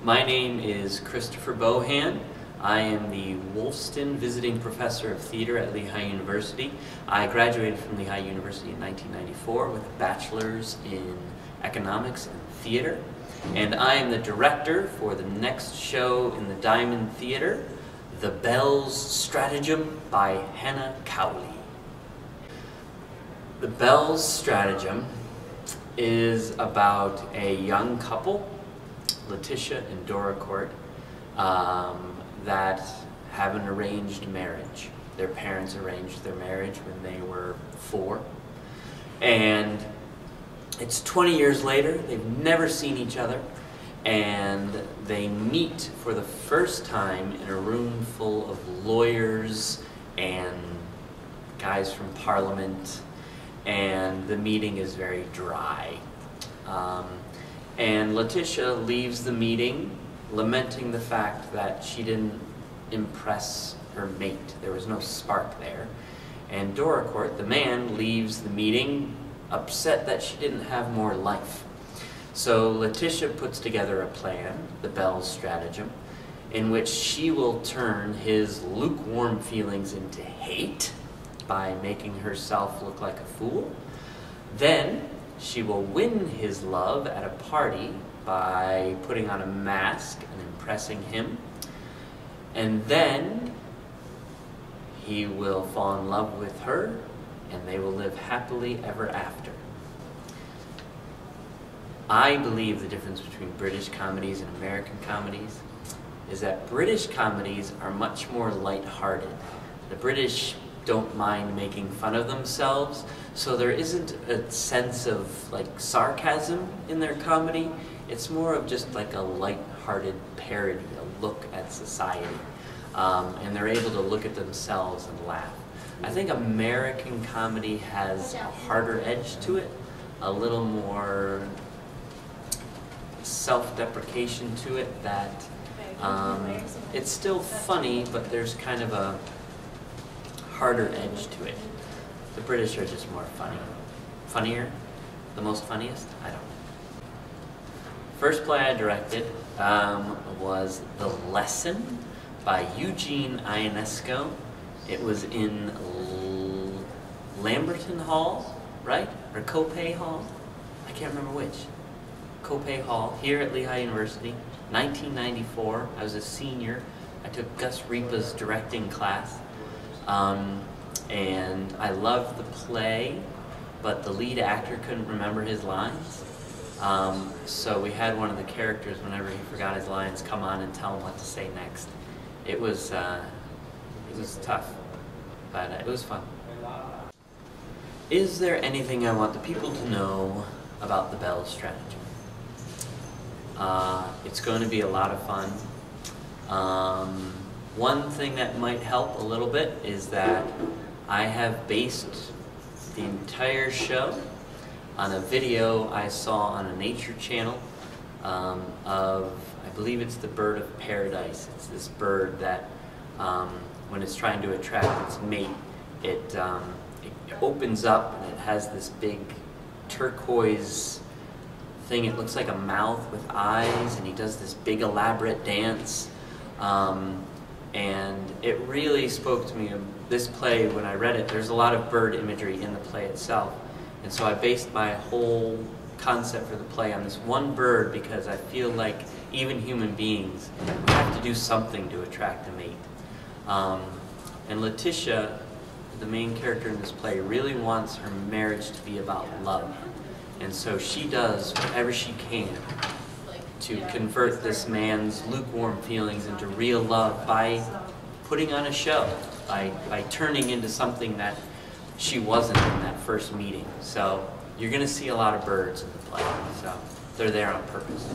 My name is Christpher Bohan. I am the Wolfston Visiting Professor of Theater at Lehigh University. I graduated from Lehigh University in 1994 with a bachelor's in economics and theater. And I am the director for the next show in the Diamond Theater, The Belle's Stratagem by Hannah Cowley. The Belle's Stratagem is about a young couple, Letitia and Dora Court, that have an arranged marriage. Their parents arranged their marriage when they were 4. And it's 20 years later, they've never seen each other, and they meet for the first time in a room full of lawyers and guys from Parliament, and the meeting is very dry. And Letitia leaves the meeting lamenting the fact that she didn't impress her mate. There was no spark there. And Dora Court, the man, leaves the meeting upset that she didn't have more life. So Letitia puts together a plan, the Belle's Stratagem, in which she will turn his lukewarm feelings into hate by making herself look like a fool. Then she will win his love at a party by putting on a mask and impressing him. And then he will fall in love with her, and they will live happily ever after. I believe the difference between British comedies and American comedies is that British comedies are much more lighthearted. The British don't mind making fun of themselves, so there isn't a sense of like sarcasm in their comedy. It's more of just like a light-hearted parody, a look at society. And they're able to look at themselves and laugh. I think American comedy has a harder edge to it, a little more self-deprecation to it, that it's still funny, but there's kind of a harder edge to it. The British are just more funny. Funnier? The most funniest? I don't know. First play I directed was The Lesson by Eugene Ionesco. It was in Lamberton Hall, right? Or Copay Hall? I can't remember which. Copay Hall, here at Lehigh University, 1994. I was a senior. I took Gus Ripa's directing class. And I loved the play, but the lead actor couldn't remember his lines. So we had one of the characters, whenever he forgot his lines, come on and tell him what to say next. It was tough, but it was fun. Is there anything I want the people to know about the Belle's Stratagem? It's going to be a lot of fun. One thing that might help a little bit is that I have based the entire show on a video I saw on a nature channel of, I believe it's the bird of paradise. It's this bird that when it's trying to attract its mate, it opens up and it has this big turquoise thing. It looks like a mouth with eyes, and he does this big elaborate dance. And it really spoke to me. This play, when I read it, there's a lot of bird imagery in the play itself. And so I based my whole concept for the play on this one bird, because I feel like even human beings have to do something to attract a mate. And Letitia, the main character in this play, really wants her marriage to be about love. And so she does whatever she can to convert this man's lukewarm feelings into real love by putting on a show, by turning into something that she wasn't in that first meeting. So you're going to see a lot of birds in the play, so they're there on purpose.